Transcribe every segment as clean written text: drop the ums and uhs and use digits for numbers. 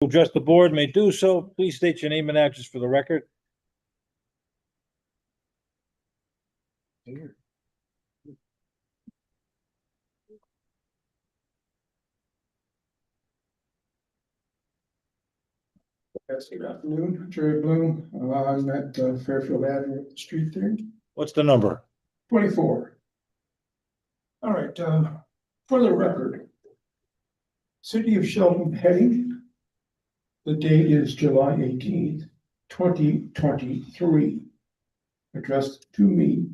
Address the board may do so. Please state your name and address for the record. Yes, good afternoon, Jerry Bloom. I'm at Fairfield Avenue Street there, What's the number? 24. All right, for the record, City of Shelton heading. The date is July 18th, 2023. Addressed to me.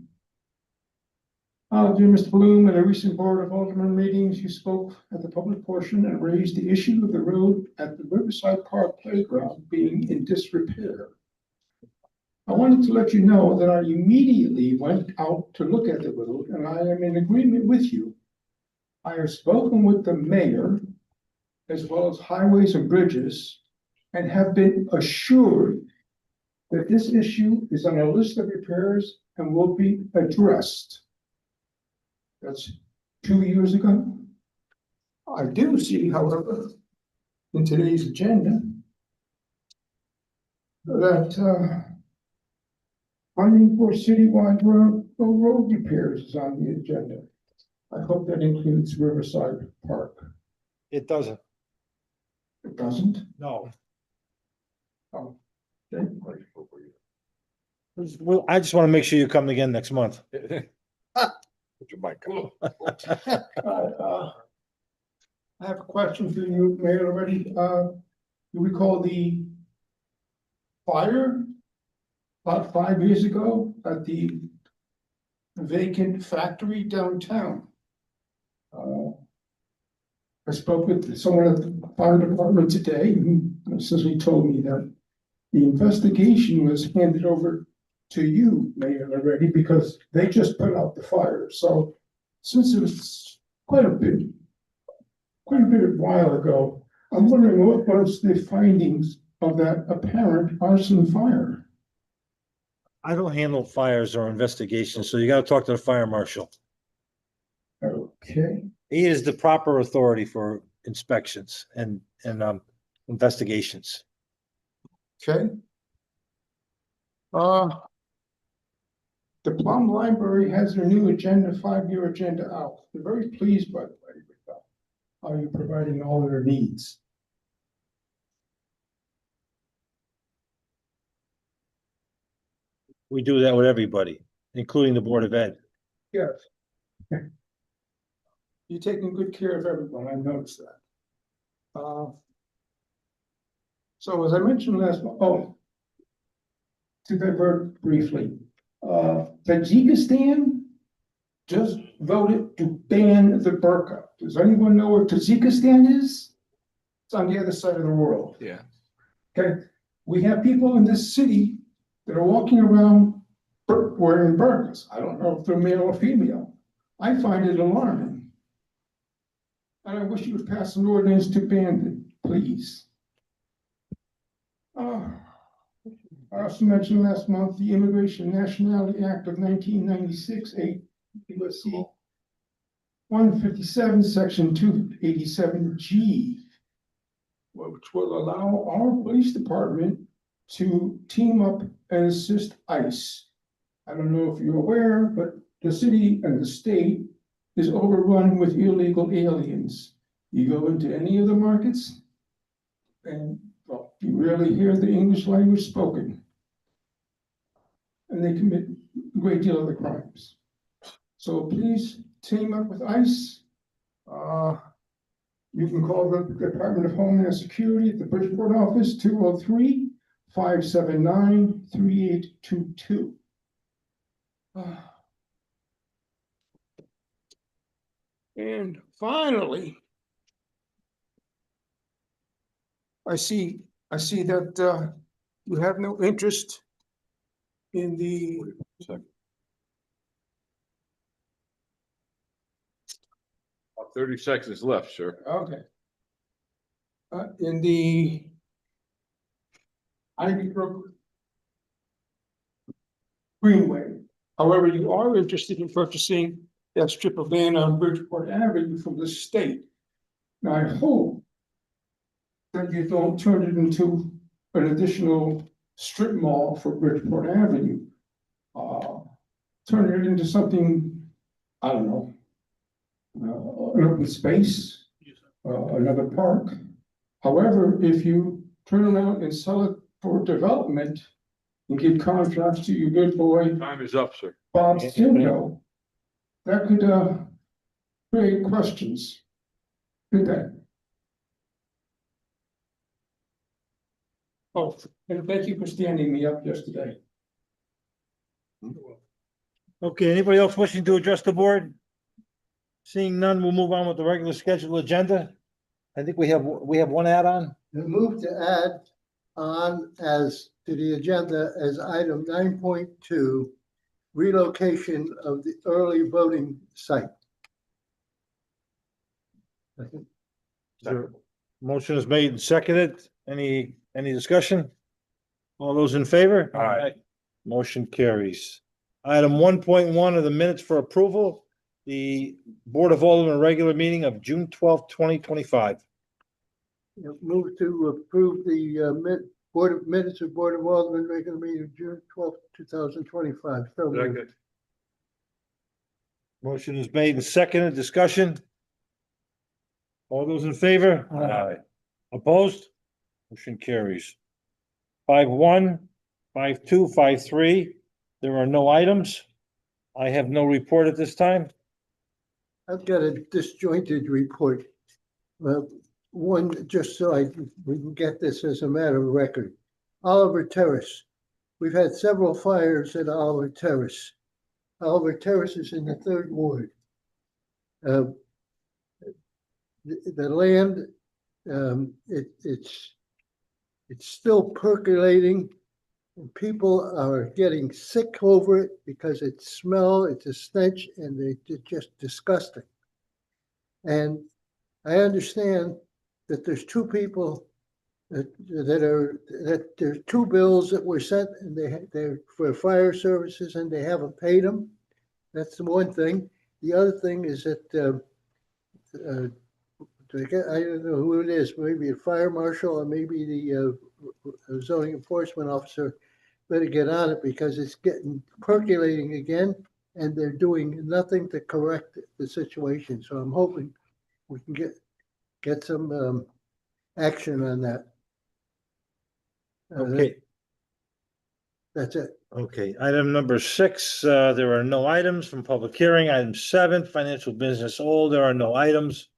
Dear Mr. Bloom, at a recent Board of Alderman meetings, you spoke at the public portion and raised the issue of the road at the Riverside Park Playground being in disrepair. I wanted to let you know that I immediately went out to look at the road, and I am in agreement with you. I have spoken with the mayor, as well as Highways and Bridges, and have been assured that this issue is on a list of repairs and will be addressed. That's 2 years ago. I do see, however, in today's agenda, that funding for citywide road repairs is on the agenda. I hope that includes Riverside Park. It doesn't. It doesn't? No. Oh, okay. Well, I just want to make sure you come again next month. Put your mic on. I have a question for you, Mayor, already. You recall the fire about 5 years ago at the vacant factory downtown? I spoke with someone at the fire department today who essentially told me that the investigation was handed over to you, Mayor, already, because they just put out the fire. So since it was quite a bit a while ago, I'm wondering what was the findings of that apparent arson fire? I don't handle fires or investigations, so you got to talk to the fire marshal. Okay, He is the proper authority for inspections and investigations. okay. The Plum Library has their new agenda, 5-year agenda out. They're very pleased, by the way, with how you're providing all their needs. We do that with everybody, including the Board of Ed. Yes. You're taking good care of everyone, I noticed that. So as I mentioned last month, to divert briefly, Tajikistan just voted to ban the burqa. Does anyone know where Tajikistan is? It's on the other side of the world. Yeah. Okay, we have people in this city that are walking around wearing burqas. I don't know if they're male or female. I find it alarming. And I wish you would pass an ordinance to ban it, please. I also mentioned last month the Immigration and Nationality Act of 1996, USC 157, Section 287G, which will allow our police department to team up and assist ICE. I don't know if you're aware, but the city and the state is overrun with illegal aliens. You go into any of the markets, and well, you rarely hear the English language spoken. And they commit a great deal of the crimes. So please team up with ICE. You can call the Department of Homeland Security at the Bridgeport office, 203-579-3822. And finally, I see that you have no interest in the About 30 seconds left, sir. okay. In the Ivy Brook Greenway. However, you are interested in purchasing that strip of land on Bridgeport Avenue from the state. Now, I hope that you don't turn it into an additional strip mall for Bridgeport Avenue. Turn it into something, I don't know, an open space, another park. However, if you turn around and sell it for development and give contracts to your good boy, Time is up, sir. Bob Stinko, that could, create questions. Could that? Oh, and thank you for standing me up yesterday. Okay, anybody else wishing to address the board? Seeing none, we'll move on with the regular scheduled agenda. I think we have one add-on. Move to add on as to the agenda as item 9.2, relocation of the early voting site. Motion is made and seconded. Any discussion? All those in favor? Aye. Motion carries. Item 1.1 of the minutes for approval, the Board of Aldermen regular meeting of June 12th, 2025. Move to approve the minutes of Board of Aldermen regular meeting of June 12th, 2025. So moved. Second. Motion is made and seconded. Discussion? All those in favor? Aye. Opposed? Motion carries. 5-1, 5-2, 5-3. There are no items. I have no report at this time. I've got a disjointed report. One, just so we can get this as a matter of record. Oliver Terrace. We've had several fires at Oliver Terrace. Oliver Terrace is in the 3rd Ward. The land, it's still percolating. And people are getting sick over it because it's a stench, and it's just disgusting. And I understand that there's 2 people that there's 2 bills that were sent, and they're for fire services, and they haven't paid them. That's the one thing. The other thing is that I don't know who it is, maybe a fire marshal or maybe the zoning enforcement officer better get on it, because it's getting percolating again, and they're doing nothing to correct the situation. So I'm hoping we can get some action on that. Okay. That's it. Okay, item number 6, there are no items from public hearing. Item 7, financial business old, there are no items.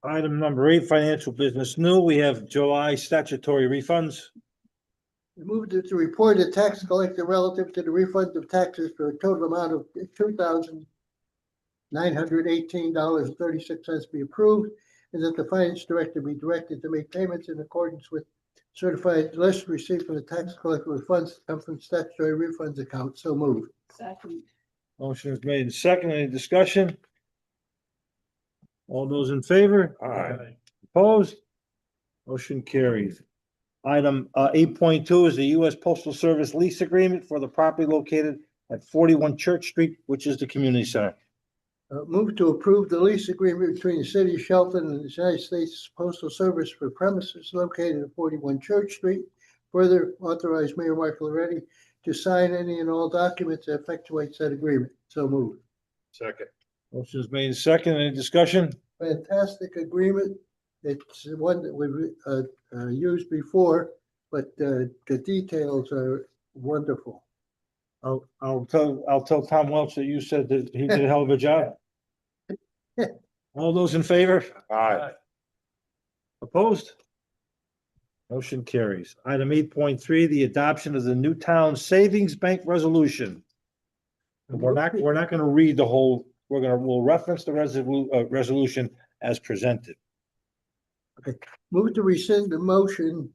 Item number 8, financial business new, we have July statutory refunds. Move to report the tax collector relative to the refund of taxes for a total amount of $2,918.36 be approved, and that the finance director be directed to make payments in accordance with certified list received from the tax collector with funds that come from statutory refunds account. So moved. Second. Motion is made and second. Any discussion? All those in favor? Aye. Opposed? Motion carries. Item 8.2 is the U.S. Postal Service lease agreement for the property located at 41 Church Street, which is the community center. Move to approve the lease agreement between the city of Shelton and the United States Postal Service for premises located at 41 Church Street. Further authorize Mayor Mark Loretti to sign any and all documents that effectuate said agreement. So moved. Second. Motion is made and second. Any discussion? Fantastic agreement. It's one that we've used before, but the details are wonderful. I'll tell Tom Welch that you said that he did a hell of a job. All those in favor? Aye. Opposed? Motion carries. Item 8.3, the adoption of the Newtown Savings Bank Resolution. We're not gonna read the whole, we'll reference the resolution as presented. Move to rescind the motion.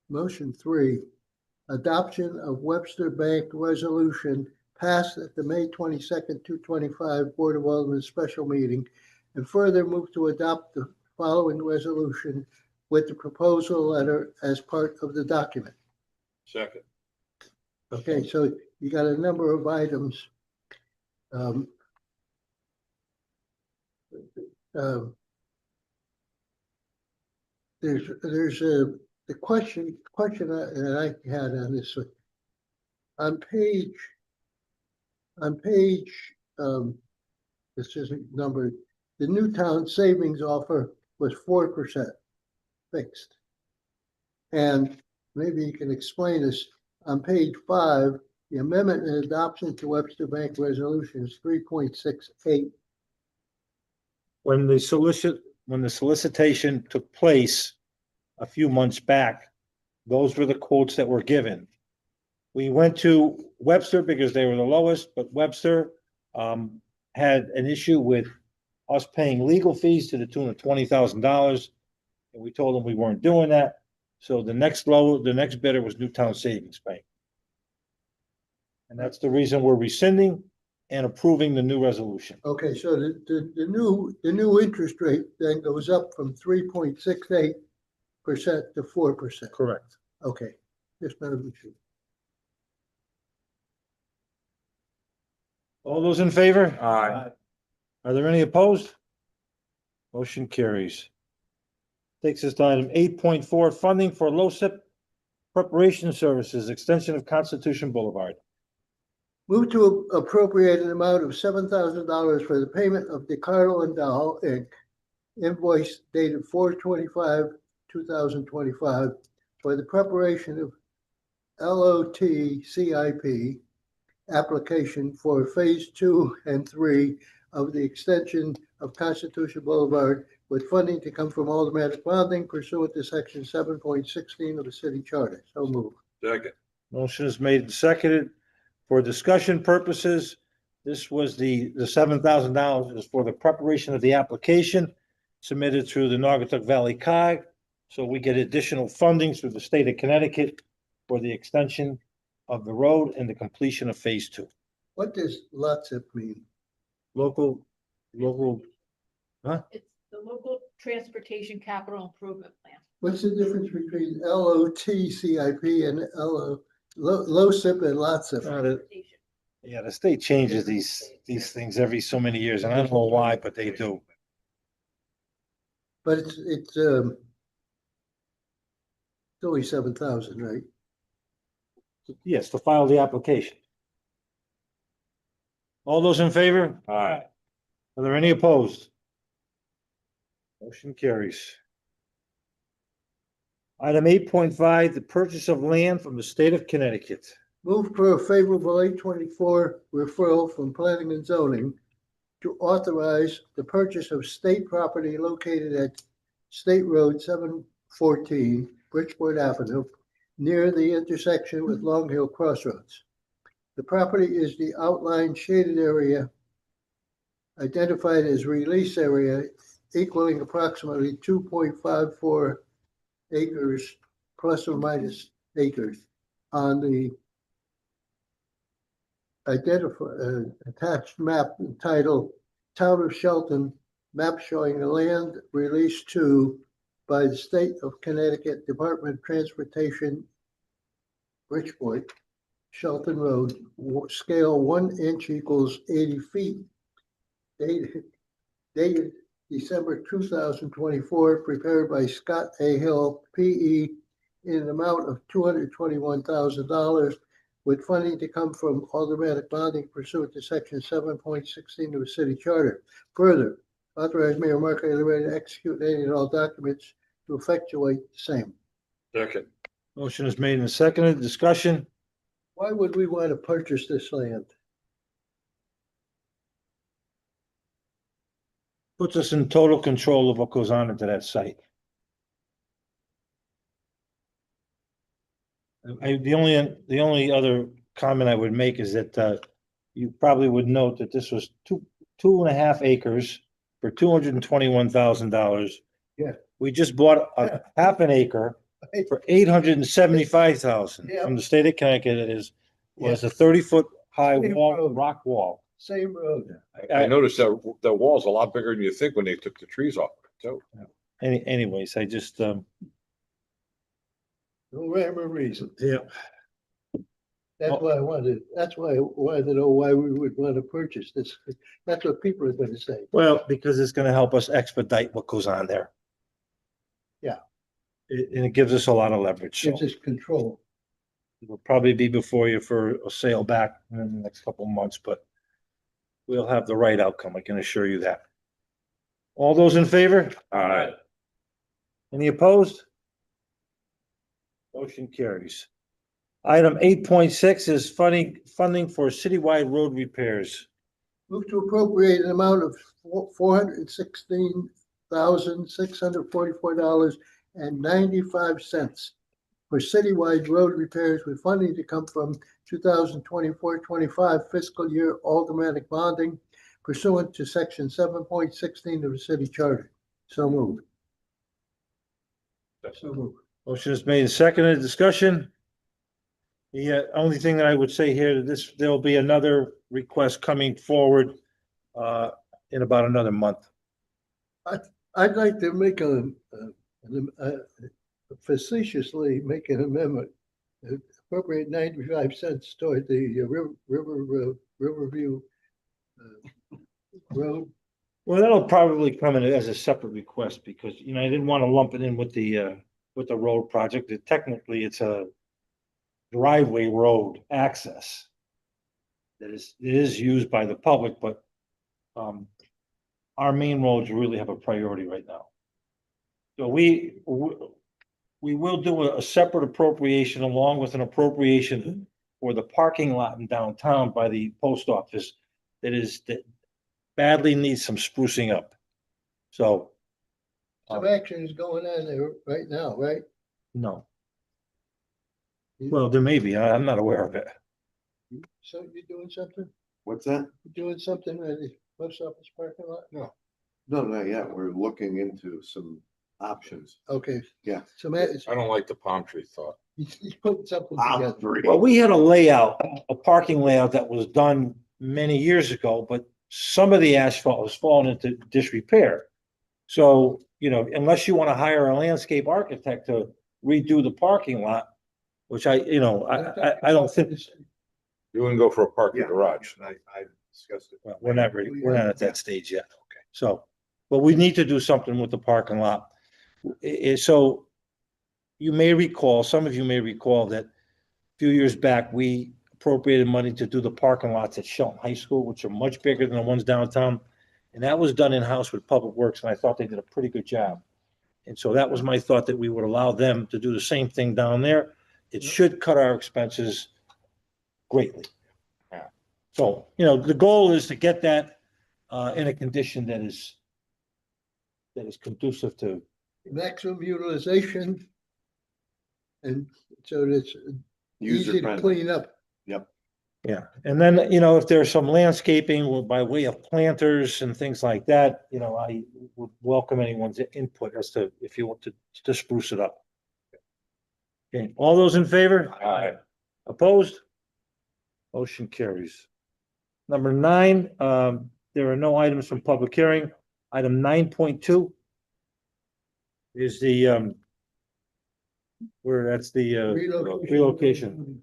Motion 3, adoption of Webster Bank Resolution passed at the May 22nd, 2025 Board of Aldermen special meeting, and further move to adopt the following resolution with the proposal letter as part of the document. Second. Okay, so you got a number of items. um, there's the question that I had on this one. On page, this isn't numbered, the Newtown savings offer was 4% fixed. And maybe you can explain this, on page 5, the amendment and adoption to Webster Bank Resolution is 3.68. When the solicitation took place a few months back, those were the quotes that were given. We went to Webster because they were the lowest, but Webster had an issue with us paying legal fees to the tune of $20,000. And we told them we weren't doing that. So the next bidder was Newtown Savings Bank. And that's the reason we're rescinding and approving the new resolution. Okay, so the new interest rate then goes up from 3.68% to 4%. Correct. Okay, just none of the two. All those in favor? Aye. Are there any opposed? Motion carries. Takes us to item 8.4, funding for LoCIP preparation services, extension of Constitution Boulevard. Move to appropriate an amount of $7,000 for the payment of DeCarlo and Dow Inc. invoice dated 4/25/2025 for the preparation of LOT CIP application for phase 2 and 3 of the extension of Constitution Boulevard, with funding to come from automatic bonding pursuant to section 7.16 of the city charter. So moved. Second. Motion is made and seconded. For discussion purposes, this was the $7,000 is for the preparation of the application submitted through the Naugatuck Valley COG. So we get additional funding through the state of Connecticut for the extension of the road and the completion of phase 2. What does LOTSIP mean? Local, It's the local transportation capital improvement plan. What's the difference between LOT CIP and LOCIP and LOTSIP? yeah, the state changes these things every so many years, and I don't know why, but they do. But it's only 7,000, right? Yes, to file the application. All those in favor? Aye. Are there any opposed? Motion carries. Item 8.5, the purchase of land from the state of Connecticut. Move for a favorable 824 referral from planning and zoning to authorize the purchase of state property located at State Road 714, Bridgeport Avenue, near the intersection with Long Hill Crossroads. The property is the outlined shaded area identified as release area, equaling approximately 2.54 acres plus or minus acres on the attached map entitled Town of Shelton, map showing the land released to by the State of Connecticut Department of Transportation, Bridgeport, Shelton Road, scale 1 inch equals 80 feet. Dated December 2024, prepared by Scott A. Hill, PE, in an amount of $221,000, with funding to come from automatic bonding pursuant to section 7.16 of the city charter. Further, authorize Mayor Mark A. Loretta to execute any and all documents to effectuate the same. Second. Motion is made and seconded. Discussion. Why would we want to purchase this land? Puts us in total control of what goes on into that site. The only other comment I would make is that you probably would note that this was two and a half acres for $221,000. Yeah. We just bought a half an acre for $875,000 Yeah. from the state of Connecticut. It was a 30-foot high Same wall, road. rock wall. Same road. I noticed that the wall's a lot bigger than you think when they took the trees off. So Anyways, I just, No rhyme or reason. yeah. That's why I wanted, that's why I wanted to know why we would want to purchase this. That's what people are gonna say. Well, because it's gonna help us expedite what goes on there. Yeah. And it gives us a lot of leverage, so Gives us control. it'll probably be before you for a sale back in the next couple of months, but we'll have the right outcome, I can assure you that. All those in favor? Aye. Any opposed? Motion carries. Item 8.6 is funding for citywide road repairs. Move to appropriate an amount of $416,644.95 for citywide road repairs with funding to come from 2024-25 fiscal year automatic bonding pursuant to section 7.16 of the city charter. So moved. So moved. Motion is made and seconded. Discussion? The only thing that I would say here, there'll be another request coming forward in about another month. I'd like to make facetiously make an amendment, appropriate 95 cents toward the Riverview Road. Well, that'll probably come in as a separate request because, I didn't want to lump it in with the road project. Technically, it's a driveway road access. It is used by the public, but our main roads really have a priority right now. So we will do a separate appropriation along with an appropriation for the parking lot in downtown by the post office that badly needs some sprucing up. So, Some action is going on there right now, right? no. Well, there may be, I'm not aware of it. So you're doing something? What's that? You're doing something at the post office parking lot? No, not yet. We're looking into some options. Okay. Yeah. I don't like the palm tree thought. He's putting something I'm together. three. Well, we had a layout, a parking layout that was done many years ago, but some of the asphalt was falling into disrepair. So, unless you want to hire a landscape architect to redo the parking lot, which I don't think, You wouldn't go for a parking Yeah, garage. I discussed it. well, we're not ready, we're not at that stage yet. Okay. So, but we need to do something with the parking lot. So you may recall, some of you may recall that a few years back, we appropriated money to do the parking lots at Shelton High School, which are much bigger than the ones downtown. And that was done in-house with Public Works, and I thought they did a pretty good job. And so that was my thought, that we would allow them to do the same thing down there. It should cut our expenses greatly. Yeah. So, the goal is to get that in a condition that is conducive to, Maximum utilization. And so it's easy to User-friendly. clean up. yeah. And then, if there's some landscaping by way of planters and things like that, I would welcome anyone's input as to if you want to spruce it up. Okay, all those in favor? Aye. Opposed? Motion carries. Number 9, there are no items from public hearing. Item 9.2 is the, where that's the, relocation.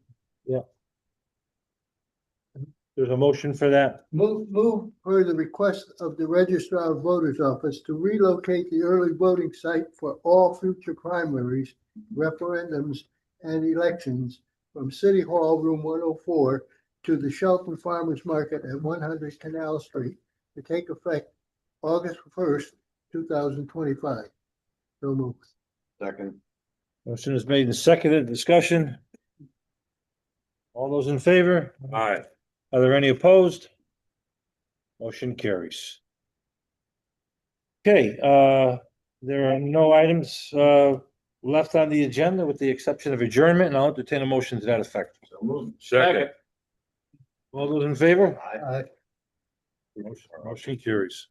There's a motion for that. Move for the request of the Registrar of Voters Office to relocate the early voting site for all future primaries, referendums, and elections from City Hall, Room 104, to the Shelton Farmers Market at 100 Canal Street to take effect August 1st, 2025. So moved. Second. Motion is made and seconded. Discussion. All those in favor? Aye. Are there any opposed? Motion carries. Okay, there are no items left on the agenda with the exception of adjournment, and I'll entertain a motion to that effect. So moved. Second. All those in favor? Aye. Motion carries.